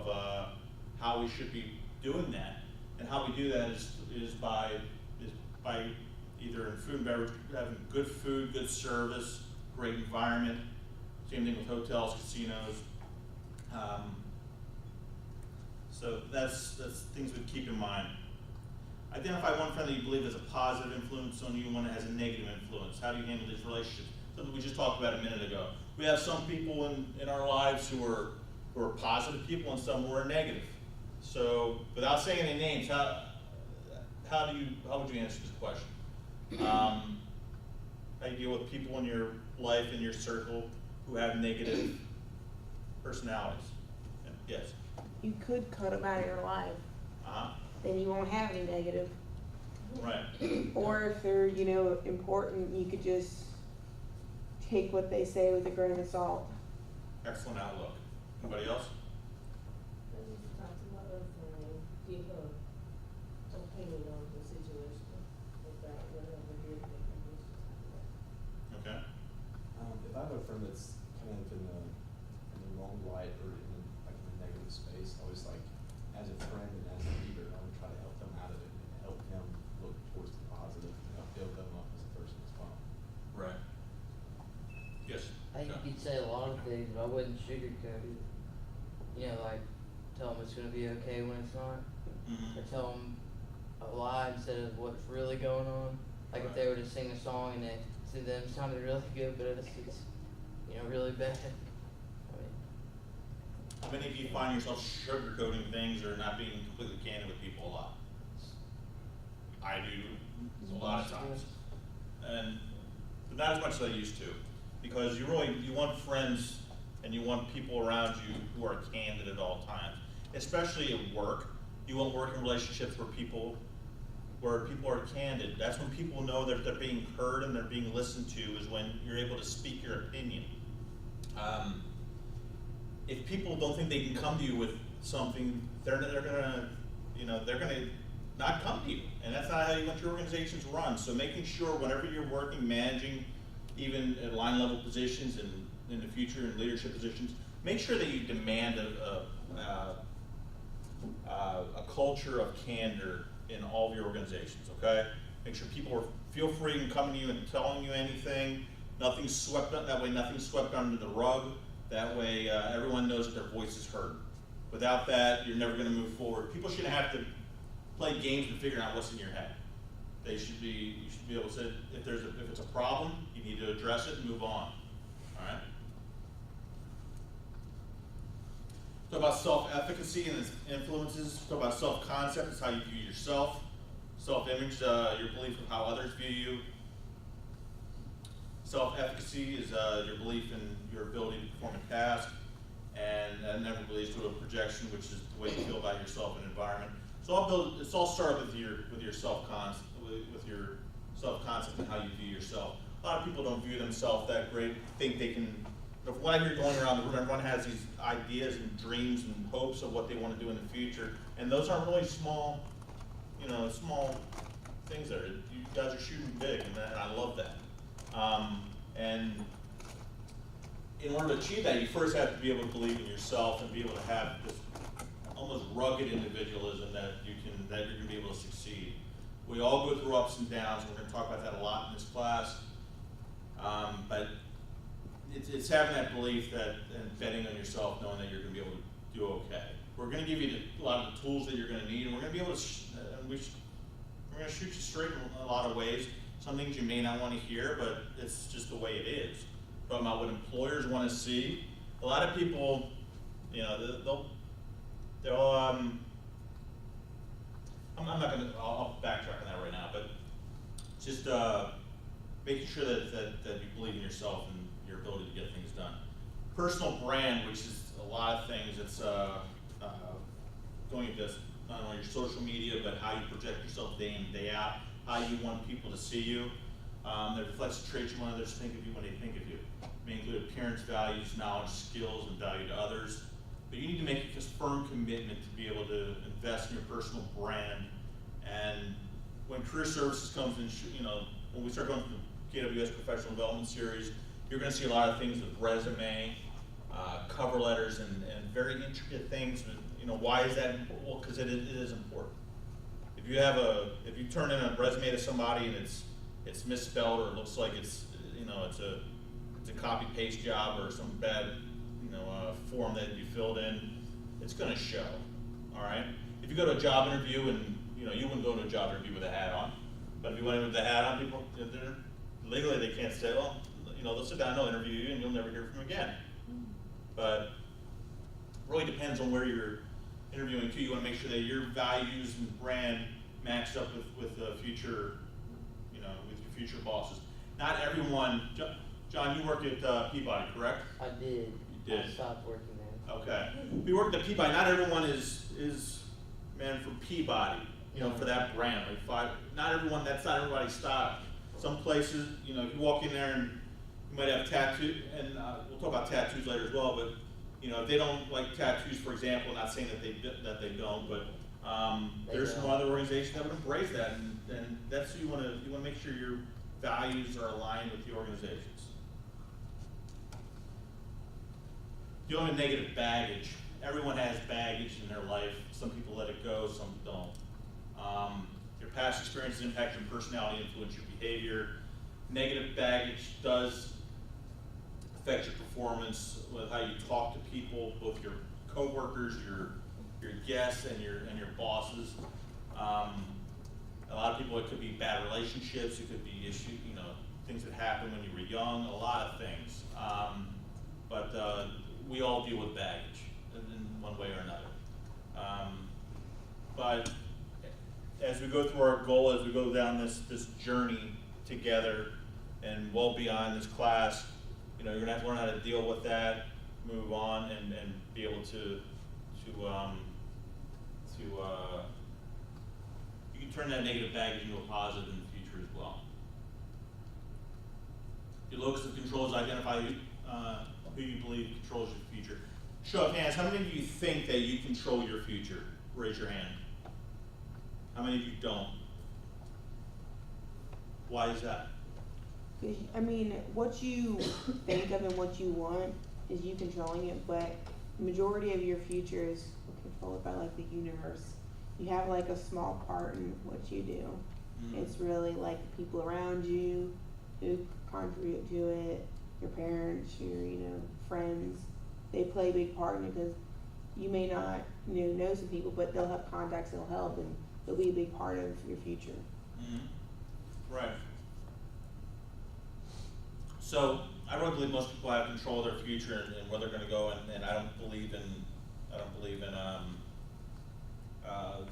of how we should be doing that. And how we do that is by either in food and beverage, having good food, good service, great environment. Same thing with hotels, casinos. So that's things we keep in mind. Identify one friend that you believe has a positive influence on you and one that has a negative influence. How do you handle these relationships? Something we just talked about a minute ago. We have some people in our lives who are positive people and some who are negative. So without saying any names, how would you answer this question? How do you deal with people in your life, in your circle, who have negative personalities? Yes. You could cut them out of your life. Then you won't have any negative. Right. Or if they're, important, you could just take what they say with a grain of salt. Excellent outlook. Anybody else? Give her opinion on the situation without whatever you're thinking. Okay. If I have a friend that's kind of in the wrong light or in a negative space, I always as a friend and as a leader, I would try to help them out of it and help them look towards the positive and build them up as a person as well. Right. Yes. I think you could say a lot of things, but I wouldn't sugarcoat it. Tell them it's going to be okay when it's not. Mm-hmm. Or tell them a lie instead of what's really going on. Like if they were to sing a song and to them it sounded really good, but it's really bad. How many of you find yourself sugarcoating things or not being completely candid with people a lot? I do a lot of times, but not as much as I used to, because you want friends and you want people around you who are candid at all times, especially at work. You want working relationships where people are candid. That's when people know that they're being heard and they're being listened to, is when you're able to speak your opinion. If people don't think they can come to you with something, they're gonna not come to you, and that's not how you want your organizations run. So making sure whenever you're working, managing, even at line level positions and in the future in leadership positions, make sure that you demand a culture of candor in all of your organizations. Okay, make sure people feel free in coming to you and telling you anything. Nothing's swept up that way. Nothing's swept under the rug. That way, everyone knows that their voice is heard. Without that, you're never going to move forward. People shouldn't have to play games and figure out what's in your head. You should be able to say, if it's a problem, you need to address it and move on. All right. Talk about self-efficacy and its influences. Talk about self-concept. It's how you view yourself. Self-image, your belief of how others view you. Self-efficacy is your belief in your ability to perform a task, and that never leads to a projection, which is the way you feel about yourself and environment. So it's all started with your self-concept, and how you view yourself. A lot of people don't view themselves that great. Think they can. When I hear going around the room, everyone has these ideas and dreams and hopes of what they want to do in the future, and those aren't really small things there. You guys are shooting big, and I love that. And in order to achieve that, you first have to be able to believe in yourself and be able to have this almost rugged individualism that you're going to be able to succeed. We all go through ups and downs, and we're going to talk about that a lot in this class. But it's having that belief and betting on yourself, knowing that you're going to be able to do okay. We're going to give you a lot of the tools that you're going to need, and we're going to be able to we're going to shoot you straight in a lot of ways. Some things you may not want to hear, but it's just the way it is. Talking about what employers want to see. A lot of people, they'll I'll backtrack on that right now, but just making sure that you believe in yourself and your ability to get things done. Personal brand, which is a lot of things. It's going into not only your social media, but how you project yourself day in, day out, how you want people to see you. That reflects the traits you want others to think of you when they think of you. It may include appearance, values, knowledge, skills, and value to others. But you need to make a firm commitment to be able to invest in your personal brand. And when career services comes in, when we start going through the KWS Professional Development Series, you're going to see a lot of things with resume, cover letters and very intricate things. You know, why is that important? Well, because it is important. If you turn in a resume to somebody and it's misspelled, or it looks like it's a copy paste job or some bad form that you filled in, it's going to show. All right. If you go to a job interview and you wouldn't go to a job interview with a hat on, but if you went in with the hat on, people legally they can't say, well, they'll sit down and they'll interview you and you'll never hear from them again. But it really depends on where you're interviewing to. You want to make sure that your values and brand match up with the future, with your future bosses. Not everyone. John, you worked at Peabody, correct? I did. You did. I stopped working there. Okay. We worked at Peabody. Not everyone is man from Peabody. For that brand. Not everyone. That's not everybody's style. Some places, if you walk in there and you might have tattoo, and we'll talk about tattoos later as well. But if they don't like tattoos, for example, not saying that they don't, but there's some other organizations that would embrace that, and that's what you want to make sure your values are aligned with the organizations. Dealing with negative baggage. Everyone has baggage in their life. Some people let it go, some don't. Your past experiences impact your personality, influence your behavior. Negative baggage does affect your performance with how you talk to people, both your coworkers, your guests, and your bosses. A lot of people, it could be bad relationships, it could be issues, things that happened when you were young, a lot of things. But we all deal with baggage in one way or another. But as we go through our goal, as we go down this journey together, and well beyond this class, you're gonna have to learn how to deal with that, move on, and be able to you can turn that negative baggage into a positive in the future as well. Your locus of control is identify who you believe controls your future. Show of hands, how many of you think that you control your future? Raise your hand. How many of you don't? Why is that? What you think of and what you want is you controlling it, but the majority of your future is controlled by the universe. You have a small part in what you do. Mm-hmm. It's really the people around you who contribute to it, your parents, your friends. They play a big part in it because you may not know some people, but they'll have contacts that'll help, and they'll be a big part of your future. Mm-hmm. Right. So I really believe most people have control of their future and where they're going to go, and I don't believe in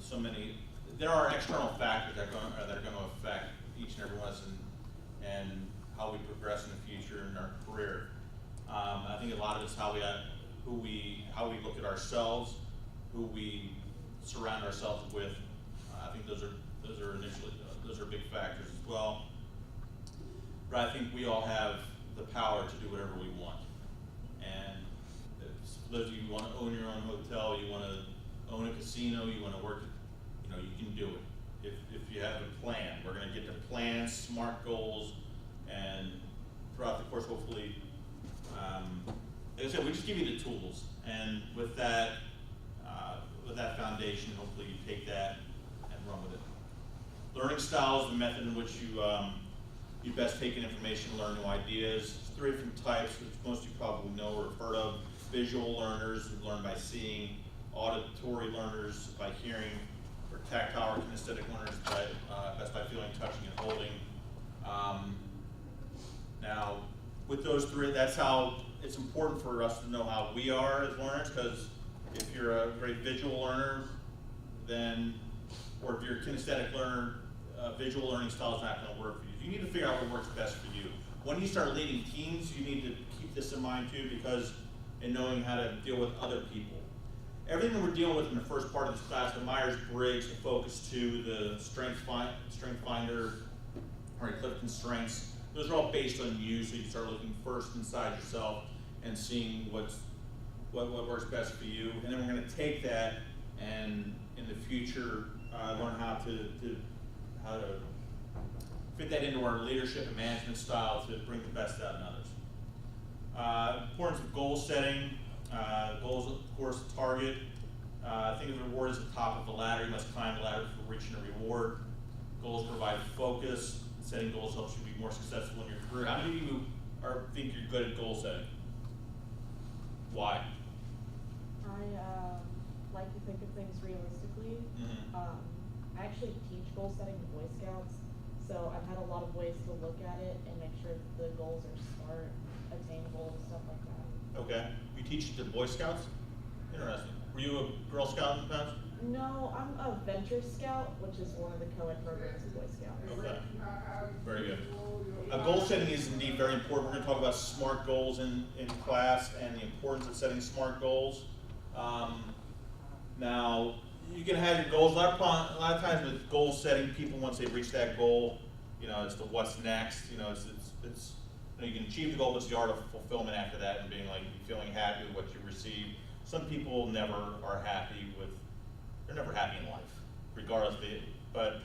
so many. There are external factors that are going to affect each and every one of us and how we progress in the future in our career. I think a lot of it's how we look at ourselves, who we surround ourselves with. I think those are big factors as well. But I think we all have the power to do whatever we want. And for those of you who want to own your own hotel, you want to own a casino, you want to work, you can do it. If you have a plan, we're going to get to plans, SMART goals, and throughout the course, hopefully, like I said, we just give you the tools, and with that foundation, hopefully you take that and run with it. Learning styles, the method in which you best take in information and learn new ideas. There's 3 different types, which most of you probably know or have heard of. Visual learners who learn by seeing, auditory learners by hearing, or tactile or kinesthetic learners best by feeling, touching, and holding. Now, with those 3, that's how it's important for us to know how we are as learners, because if you're a very visual learner, or if you're a kinesthetic learner, visual learning style is not going to work for you. You need to figure out what works best for you. When you start leading teams, you need to keep this in mind too, because in knowing how to deal with other people. Everything that we're dealing with in the first part of this class, the Myers-Briggs, the Focus 2, the Strength Finder, or Clifton Strengths, those are all based on you, so you start looking first inside yourself and seeing what works best for you. And then we're going to take that and in the future learn how to fit that into our leadership and management style to bring the best out in others. Importance of goal setting, goals, of course, target. Think of the reward as the top of the ladder. You must climb the ladder for reaching a reward. Goals provide focus. Setting goals helps you be more successful in your career. How many of you think you're good at goal setting? Why? I like to think of things realistically. Mhm. I actually teach goal setting in Boy Scouts, so I've had a lot of ways to look at it and make sure that the goals are smart, attainable, and stuff like that. Okay. You teach it to Boy Scouts? Interesting. Were you a Girl Scout in the past? No, I'm a Venture Scout, which is one of the co-ed programs of Boy Scouts. Okay. Very good. Goal setting is indeed very important. We're going to talk about SMART goals in class and the importance of setting SMART goals. Now, you can have your goals. A lot of times with goal setting, people, once they reach that goal, you know, it's the what's next. You know, it's you know, you can achieve the goal, but it's the art of fulfillment after that, and being like feeling happy with what you receive. Some people never are happy with. They're never happy in life, regardless of it. But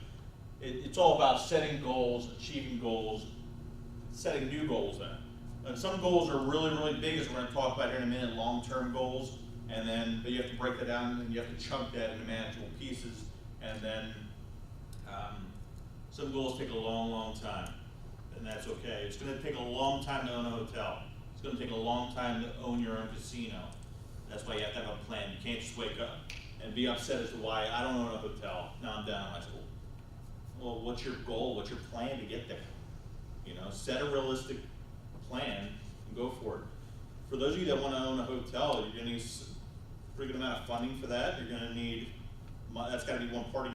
it's all about setting goals, achieving goals, setting new goals then. And some goals are really, really big, as we're going to talk about here in a minute, long-term goals. And then but you have to break that down, and you have to chunk that into manageable pieces. And then some goals take a long, long time, and that's okay. It's going to take a long time to own a hotel. It's going to take a long time to own your own casino. That's why you have to have a plan. You can't just wake up and be upset as to why I don't own a hotel. Now I'm down in high school. Well, what's your goal? What's your plan to get there? You know, set a realistic plan and go for it. For those of you that want to own a hotel, you're going to need a pretty good amount of funding for that. You're going to need, that's got to be one part of